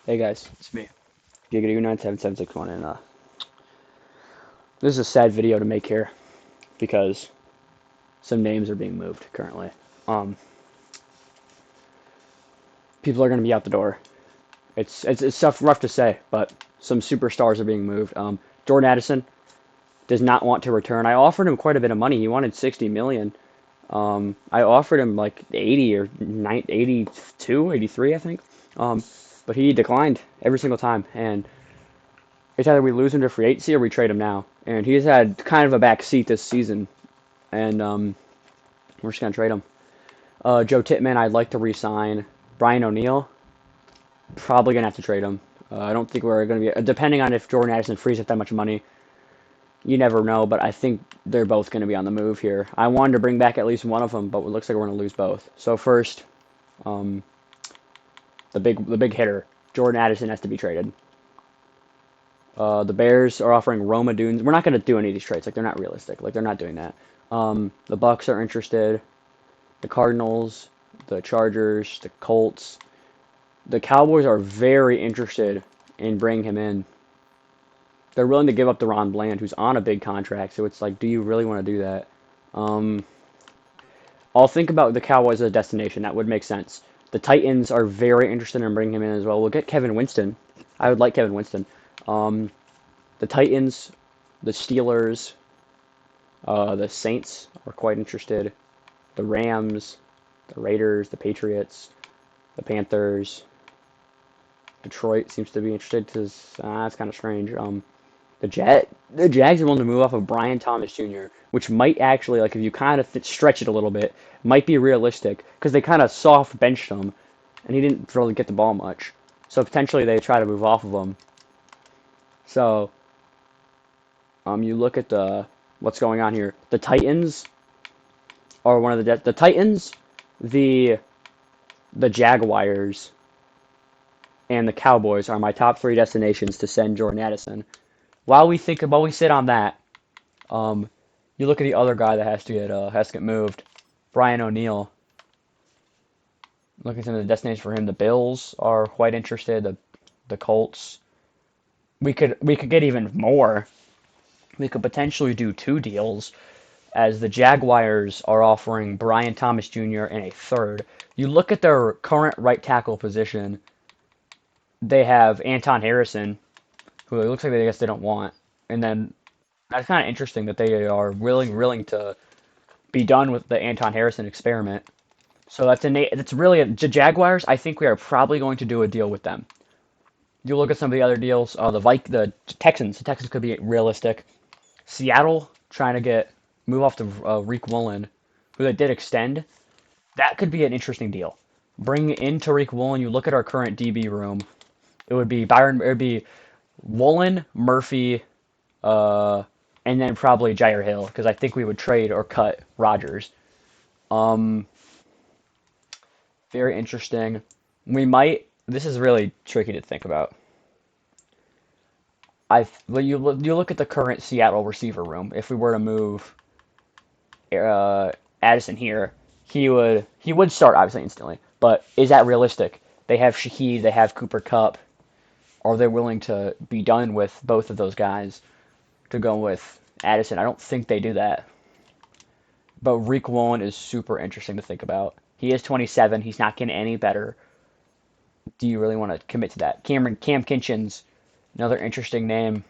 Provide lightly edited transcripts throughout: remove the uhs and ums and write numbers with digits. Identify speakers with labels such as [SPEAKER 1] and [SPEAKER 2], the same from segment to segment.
[SPEAKER 1] Hey guys, it's me, Giggity9771, and this is a sad video to make here because some names are being moved currently. Um, People are going to be out the door. It's tough, rough to say, but some superstars are being moved. Jordan Addison does not want to return. I offered him quite a bit of money. He wanted 60 million. I offered him like 80 or 90, 82, 83, I think. But he declined every single time, and it's either we lose him to free agency or we trade him now. And he's had kind of a back seat this season, and we're just gonna trade him. Joe Titman, I'd like to re-sign. Brian O'Neill, probably gonna have to trade him. I don't think we're gonna be depending on if Jordan Addison frees up that much money. You never know, but I think they're both gonna be on the move here. I wanted to bring back at least one of them, but it looks like we're gonna lose both. So first, um, the big hitter, Jordan Addison has to be traded. The Bears are offering Roma Dunes. We're not going to do any of these trades. Like, they're not realistic. Like, they're not doing that. The Bucks are interested. The Cardinals, the Chargers, the Colts. The Cowboys are very interested in bringing him in. They're willing to give up DeRon Bland, who's on a big contract. So it's like, do you really want to do that? Um, I'll think about the Cowboys as a destination. That would make sense. The Titans are very interested in bringing him in as well. We'll get Kevin Winston. I would like Kevin Winston. Um, the Titans, the Steelers, the Saints are quite interested. The Rams, the Raiders, the Patriots, the Panthers. Detroit seems to be interested because that's kind of strange. The Jags are willing to move off of Brian Thomas Jr., which might actually, like, if you kind of stretch it a little bit, might be realistic because they kind of soft benched him, and he didn't really get the ball much. So potentially they try to move off of him. So you look at the what's going on here. The Titans are one of the Titans, the the Jaguars, and the Cowboys are my top three destinations to send Jordan Addison. While we sit on that, um, you look at the other guy that has to get moved, Brian O'Neill. Looking at some of the destinations for him, the Bills are quite interested. The Colts. We could get even more. We could potentially do two deals, as the Jaguars are offering Brian Thomas Jr. and a third. You look at their current right tackle position, they have Anton Harrison, who it looks like I guess they don't want. And then that's kind of interesting that they are willing to be done with the Anton Harrison experiment. So that's really the Jaguars. I think we are probably going to do a deal with them. You look at some of the other deals. The Texans. The Texans could be realistic. Seattle trying to move off to Reek Woolen, who they did extend. That could be an interesting deal. Bring in Tariq Woolen. You look at our current DB room. It would be Byron. It would be Woolen, Murphy, uh, and then probably Jair Hill because I think we would trade or cut Rodgers. Um, Very interesting. We might. This is really tricky to think about. You look at the current Seattle receiver room. If we were to move uh, Addison here, he would start obviously instantly. But is that realistic? They have Shaheed, they have Cooper Kupp. Are they willing to be done with both of those guys to go with Addison? I don't think they do that. But Reek Woolen is super interesting to think about. He is 27. He's not getting any better. Do you really want to commit to that? Cam Kinchens, another interesting name.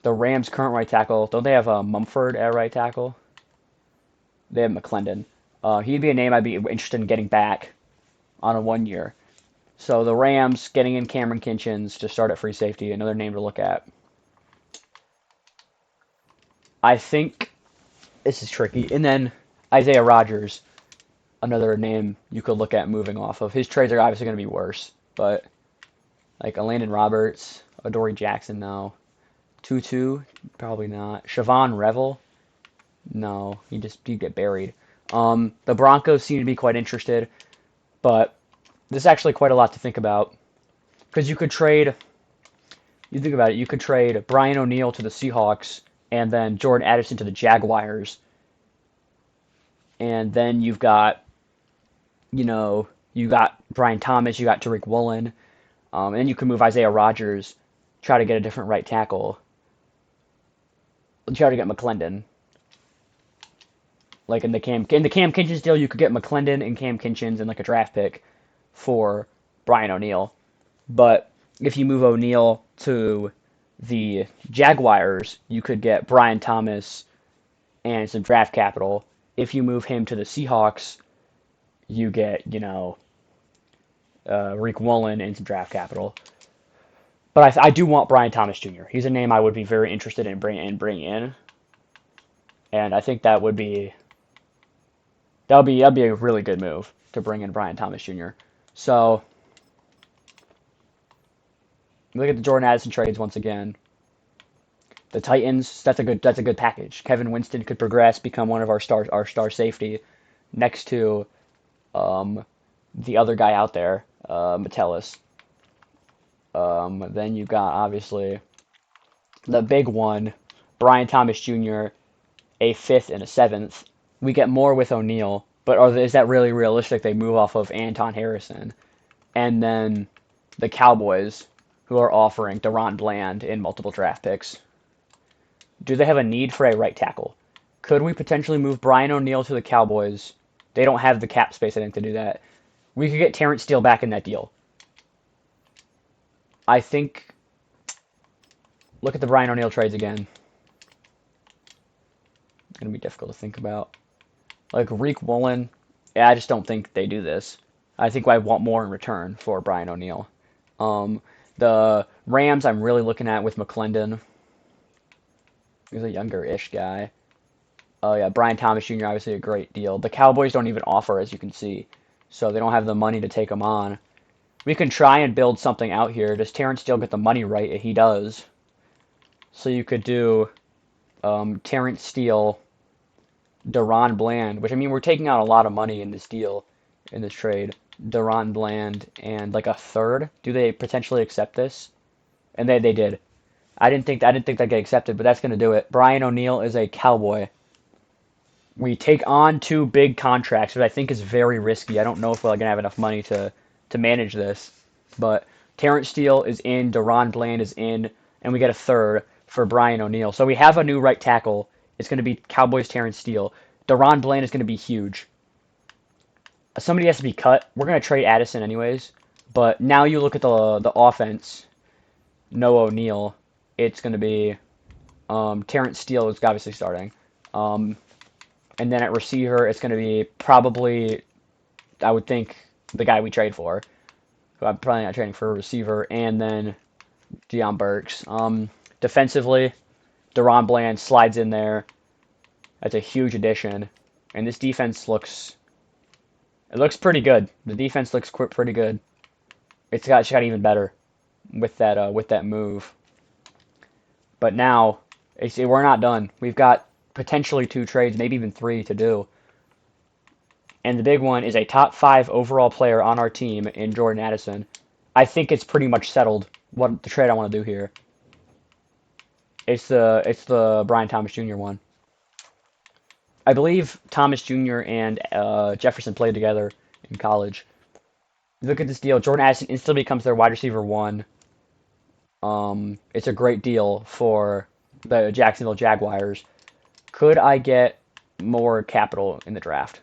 [SPEAKER 1] The Rams' current right tackle. Don't they have Mumford at right tackle? They have McClendon. He'd be a name I'd be interested in getting back on a 1 year. So the Rams getting in Cameron Kinchens to start at free safety, another name to look at. I think this is tricky. And then Isaiah Rodgers, another name you could look at moving off of. His trades are obviously going to be worse, but like Landon Roberts, Adoree Jackson, no. Tutu, probably not. Siobhan Revel, no. He'd get buried. The Broncos seem to be quite interested, but this is actually quite a lot to think about because you think about it, you could trade Brian O'Neill to the Seahawks and then Jordan Addison to the Jaguars, and then you got Brian Thomas, you got Tariq Woolen. And then you can move Isaiah Rodgers, try to get a different right tackle, and try to get McClendon. Like in the Cam Kinchins deal, you could get McClendon and Cam Kinchins and like a draft pick for Brian O'Neill. But if you move O'Neill to the Jaguars, you could get Brian Thomas and some draft capital. If you move him to the Seahawks, you get, Reek Woolen and some draft capital. But I do want Brian Thomas Jr. He's a name I would be very interested in bringing in, and I think that'd be a really good move to bring in Brian Thomas Jr. So look at the Jordan Addison trades once again. The Titans, that's a good package. Kevin Winston could progress, become one of our star safety, next to the other guy out there, Metellus. Then you've got obviously the big one, Brian Thomas Jr., a fifth and a seventh. We get more with O'Neill, but is that really realistic? They move off of Anton Harrison, and then the Cowboys, who are offering Deron Bland in multiple draft picks. Do they have a need for a right tackle? Could we potentially move Brian O'Neill to the Cowboys? They don't have the cap space, I think, to do that. We could get Terrence Steele back in that deal. I think. Look at the Brian O'Neill trades again. It's going to be difficult to think about. Like Reek Woolen, I just don't think they do this. I think I want more in return for Brian O'Neill. The Rams, I'm really looking at with McClendon. He's a younger-ish guy. Oh yeah, Brian Thomas Jr. obviously a great deal. The Cowboys don't even offer, as you can see, so they don't have the money to take him on. We can try and build something out here. Does Terrence Steele get the money right? He does. So you could do Terrence Steele, Deron Bland, which, I mean, we're taking out a lot of money in this deal, in this trade. Deron Bland and like a third. Do they potentially accept this? And they did. I didn't think that'd get accepted, but that's gonna do it. Brian O'Neill is a Cowboy. We take on two big contracts, which I think is very risky. I don't know if we're gonna have enough money to manage this. But Terrence Steele is in, Deron Bland is in, and we get a third for Brian O'Neill. So we have a new right tackle. It's gonna be Cowboys Terrence Steele. Deron Bland is gonna be huge. Somebody has to be cut. We're gonna trade Addison anyways. But now you look at the offense. No O'Neill. It's going to be Terrence Steele is obviously starting. And then at receiver, it's going to be probably, I would think, the guy we trade for. Who I'm probably not trading for a receiver. And then Deion Burks. Defensively, Deron Bland slides in there. That's a huge addition. And this defense looks pretty good. The defense looks pretty good. It's got even better with that move. But now, we're not done. We've got potentially 2 trades, maybe even 3 to do. And the big one is a top 5 overall player on our team in Jordan Addison. I think it's pretty much settled what the trade I want to do here. It's the Brian Thomas Jr. one. I believe Thomas Jr. and Jefferson played together in college. Look at this deal. Jordan Addison instantly becomes their wide receiver 1. It's a great deal for the Jacksonville Jaguars. Could I get more capital in the draft?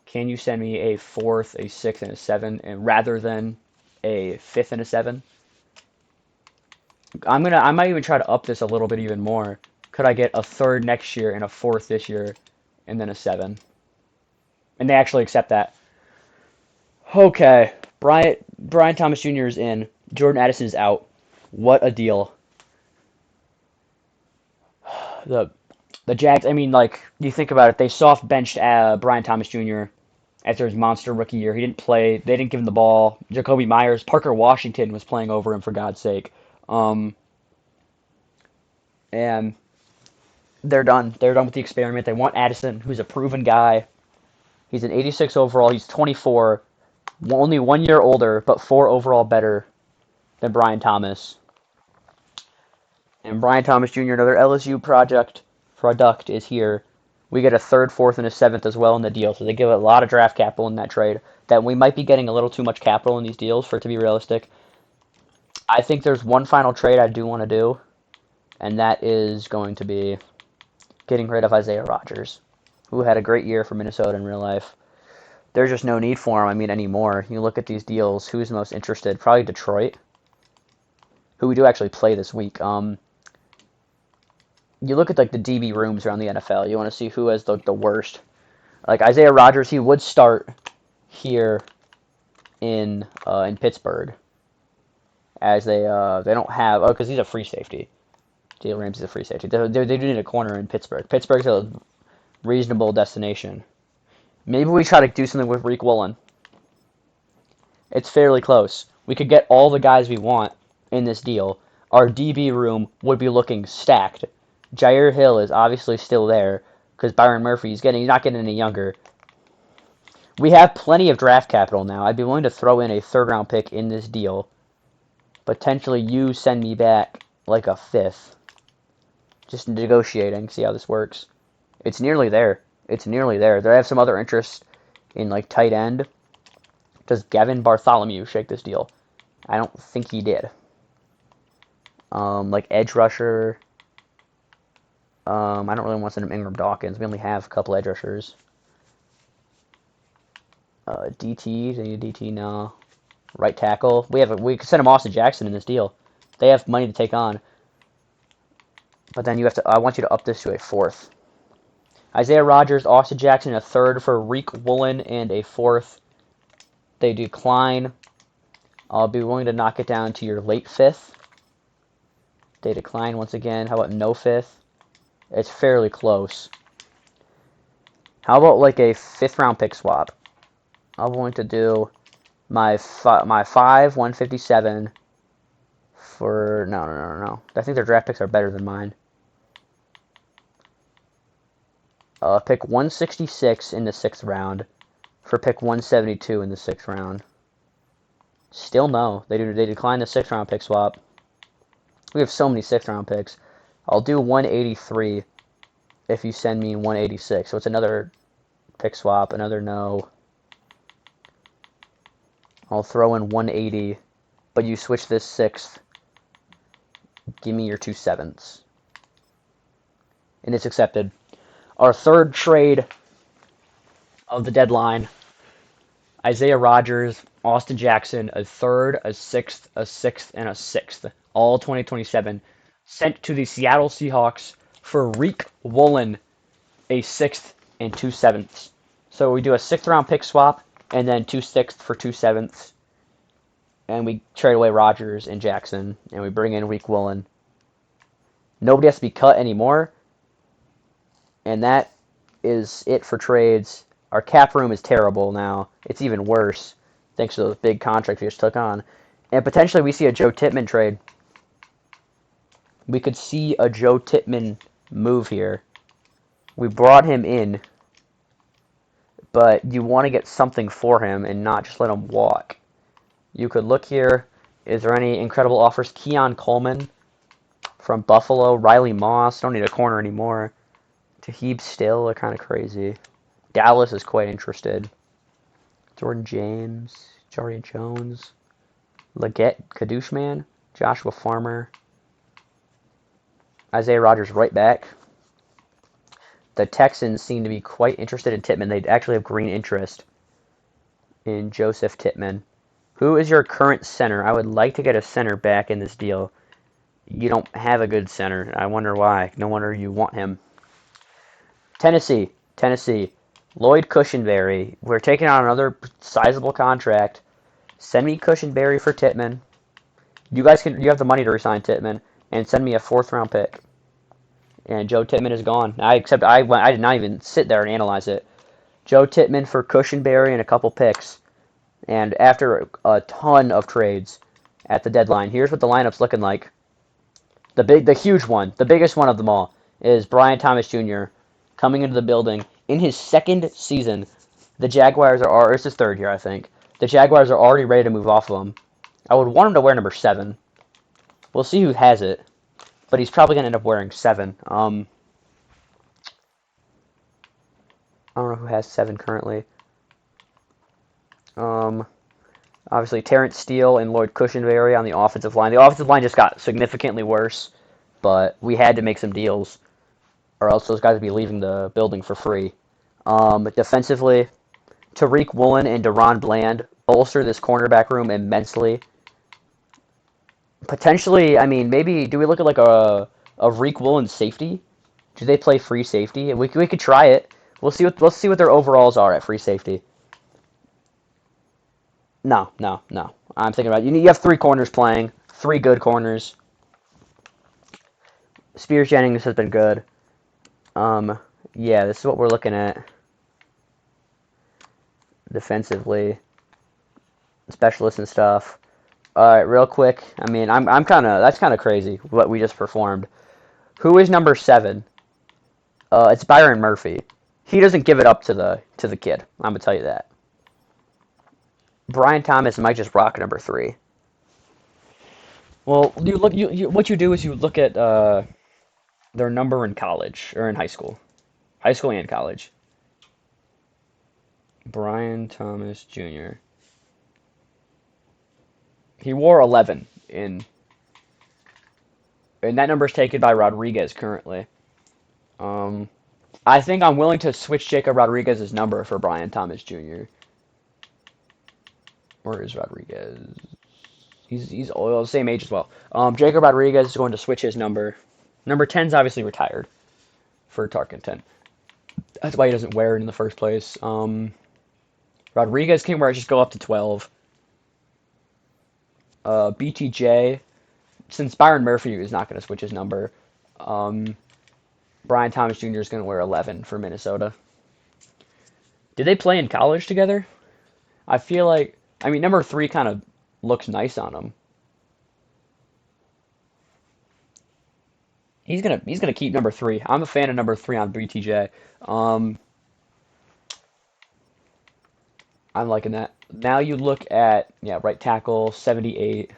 [SPEAKER 1] Can you send me a 4th, a 6th, and a 7, and rather than a 5th and a 7? I might even try to up this a little bit even more. Could I get a 3rd next year and a 4th this year, and then a 7? And they actually accept that. Okay, Brian Thomas Jr. is in. Jordan Addison is out. What a deal. The Jags, I mean, like, you think about it, they soft benched Brian Thomas Jr. after his monster rookie year. He didn't play. They didn't give him the ball. Jacoby Myers, Parker Washington was playing over him, for God's sake. And they're done. They're done with the experiment. They want Addison, who's a proven guy. He's an 86 overall. He's 24. Only 1 year older, but 4 overall better than Brian Thomas. And Brian Thomas Jr., another LSU product is here. We get a third, fourth, and a seventh as well in the deal. So they give a lot of draft capital in that trade. That we might be getting a little too much capital in these deals for it to be realistic. I think there's one final trade I do want to do, and that is going to be getting rid of Isaiah Rodgers, who had a great year for Minnesota in real life. There's just no need for him, anymore. You look at these deals, who's most interested? Probably Detroit, who we do actually play this week. You look at like the DB rooms around the NFL. You want to see who has the worst. Like Isaiah Rodgers, he would start here in Pittsburgh, as they don't have because he's a free safety. Jalen Ramsey's a free safety. They do need a corner in Pittsburgh. Pittsburgh's a reasonable destination. Maybe we try to do something with Reek Woolen. It's fairly close. We could get all the guys we want in this deal. Our DB room would be looking stacked. Jair Hill is obviously still there because Byron Murphy he's not getting any younger. We have plenty of draft capital now. I'd be willing to throw in a third-round pick in this deal. Potentially you send me back like a fifth. Just negotiating, see how this works. It's nearly there. It's nearly there. They have some other interest in like tight end. Does Gavin Bartholomew shake this deal? I don't think he did. Like edge rusher. I don't really want to send him Ingram Dawkins. We only have a couple edge rushers. DT, they need a DT now. Right tackle. We could send him Austin Jackson in this deal. They have money to take on. But then I want you to up this to a fourth. Isaiah Rodgers, Austin Jackson, a third for Reek Woolen, and a fourth. They decline. I'll be willing to knock it down to your late fifth. They decline once again. How about no fifth? It's fairly close. How about like a fifth-round pick swap? I'm going to do my 157 for no. I think their draft picks are better than mine. Pick 166 in the 6th round for pick 172 in the 6th round. Still no. They decline the 6th round pick swap. We have so many 6th round picks. I'll do 183 if you send me 186. So it's another pick swap, another no. I'll throw in 180, but you switch this 6th. Give me your 2 7ths. And it's accepted. Our third trade of the deadline. Isaiah Rodgers, Austin Jackson, a third, a sixth, and a sixth. All 2027. Sent to the Seattle Seahawks for Reek Woolen, a 6th and 2 7ths. So we do a 6th round pick swap and then 2 6ths for 2 7ths. And we trade away Rodgers and Jackson and we bring in Reek Woolen. Nobody has to be cut anymore. And that is it for trades. Our cap room is terrible now. It's even worse thanks to those big contracts we just took on. And potentially we see a Joe Titman trade. We could see a Joe Titman move here. We brought him in, but you want to get something for him and not just let him walk. You could look here. Is there any incredible offers? Keon Coleman from Buffalo. Riley Moss. Don't need a corner anymore. Tahib Still are kind of crazy. Dallas is quite interested. Jordan James. Jari Jones. Leggett Kadushman. Joshua Farmer. Isaiah Rodgers right back. The Texans seem to be quite interested in Titman. They actually have green interest in Joseph Titman. Who is your current center? I would like to get a center back in this deal. You don't have a good center. I wonder why. No wonder you want him. Tennessee. Lloyd Cushenberry. We're taking on another sizable contract. Send me Cushenberry for Titman. You have the money to resign Titman. And send me a 4th round pick. And Joe Titman is gone. I did not even sit there and analyze it. Joe Titman for Cushenberry and a couple picks. And after a ton of trades at the deadline, here's what the lineup's looking like. The huge one, the biggest one of them all, is Brian Thomas Jr. coming into the building in his 2nd season. The Jaguars are it's his 3rd year, I think. The Jaguars are already ready to move off of him. I would want him to wear number 7. We'll see who has it, but he's probably going to end up wearing 7. I don't know who has 7 currently. Um, Obviously, Terrence Steele and Lloyd Cushenberry on the offensive line. The offensive line just got significantly worse, but we had to make some deals, or else those guys would be leaving the building for free. Defensively, Tariq Woolen and Deron Bland bolster this cornerback room immensely. Potentially, I mean, maybe do we look at like a Reek Woolen safety? Do they play free safety? We could try it. Let's see what their overalls are at free safety. No, no, no. I'm thinking about you have 3 corners playing, 3 good corners. Spears Jennings has been good. Um, yeah, this is what we're looking at defensively, specialists and stuff. All right, real quick. I mean, I'm kind of that's kind of crazy what we just performed. Who is number 7? It's Byron Murphy. He doesn't give it up to the kid. I'm gonna tell you that. Brian Thomas might just rock number 3. Well, you look. What you do is you look at their number in college or in high school and college. Brian Thomas Jr. He wore 11 and that number is taken by Rodriguez currently. Um, I think I'm willing to switch Jacob Rodriguez's number for Brian Thomas Jr. Where is Rodriguez? He's the same age as well. Jacob Rodriguez is going to switch his number. Number 10 is obviously retired for Tarkenton. That's why he doesn't wear it in the first place. Rodriguez can wear it, just go up to 12. BTJ, since Byron Murphy is not going to switch his number, um, Brian Thomas Jr. is going to wear 11 for Minnesota. Did they play in college together? I feel like, I mean, number 3 kind of looks nice on him. He's gonna keep number 3. I'm a fan of number 3 on BTJ. Um, I'm liking that. Now you look at right tackle 78,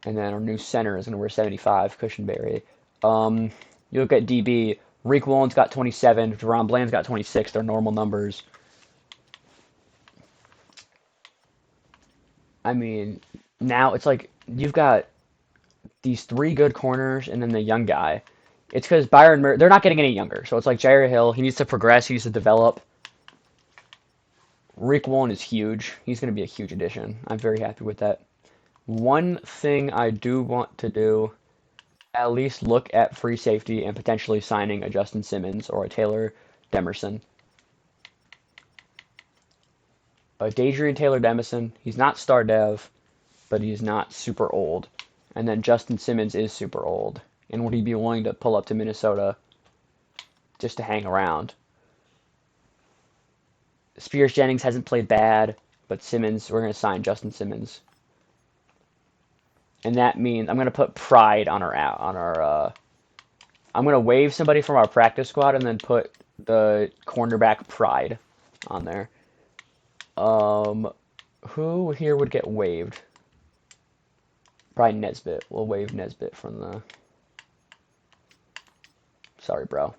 [SPEAKER 1] and then our new center is gonna wear 75, Cushenberry. You look at DB. Reek Woolen's got 27. Deron Bland's got 26. They're normal numbers. I mean, now it's like you've got these 3 good corners and then the young guy. It's because they're not getting any younger. So it's like Jair Hill, he needs to progress, he needs to develop. Rick Woolen is huge. He's going to be a huge addition. I'm very happy with that. One thing I do want to do, at least look at free safety and potentially signing a Justin Simmons or a Taylor Demerson. Dadrian Taylor Demerson, he's not star dev, but he's not super old. And then Justin Simmons is super old. And would he be willing to pull up to Minnesota just to hang around? Spears Jennings hasn't played bad, but Simmons, we're going to sign Justin Simmons. And that means I'm going to put pride on our I'm going to waive somebody from our practice squad and then put the cornerback pride on there. Who here would get waived? Probably Nesbitt. We'll waive Nesbitt from the... Sorry, bro.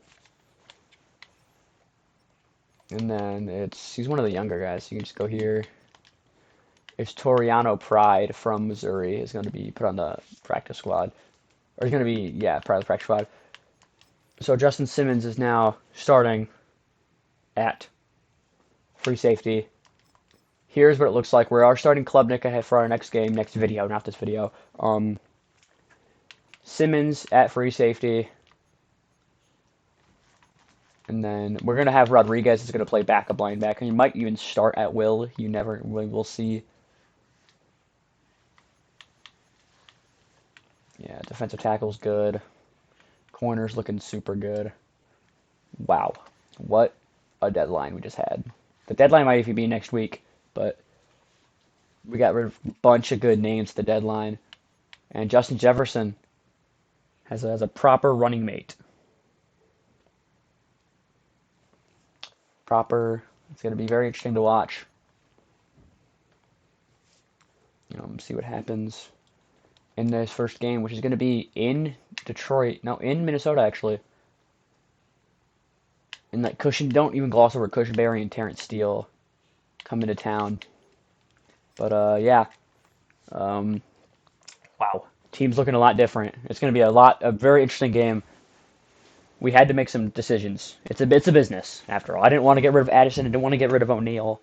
[SPEAKER 1] And then he's one of the younger guys. You can just go here. It's Toriano Pride from Missouri is going to be put on the practice squad. Or he's going to be, part of the practice squad. So Justin Simmons is now starting at free safety. Here's what it looks like. We are starting Klubnik ahead for our next game, next video, not this video. Simmons at free safety. And then we're going to have Rodriguez is going to play backup linebacker. He might even start at will. You never really will see. Yeah, defensive tackle's good. Corner's looking super good. Wow. What a deadline we just had. The deadline might even be next week, but we got rid of a bunch of good names at the deadline. And Justin Jefferson has a proper running mate. It's going to be very interesting to watch. See what happens in this first game, which is going to be in Minnesota, actually. And like don't even gloss over Cushenberry and Terrence Steele coming to town. But yeah, um, wow, team's looking a lot different. It's going to be a very interesting game. We had to make some decisions. It's a business after all. I didn't want to get rid of Addison. I didn't want to get rid of O'Neill,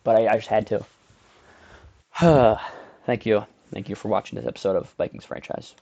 [SPEAKER 1] but I just had to. Thank you for watching this episode of Vikings franchise.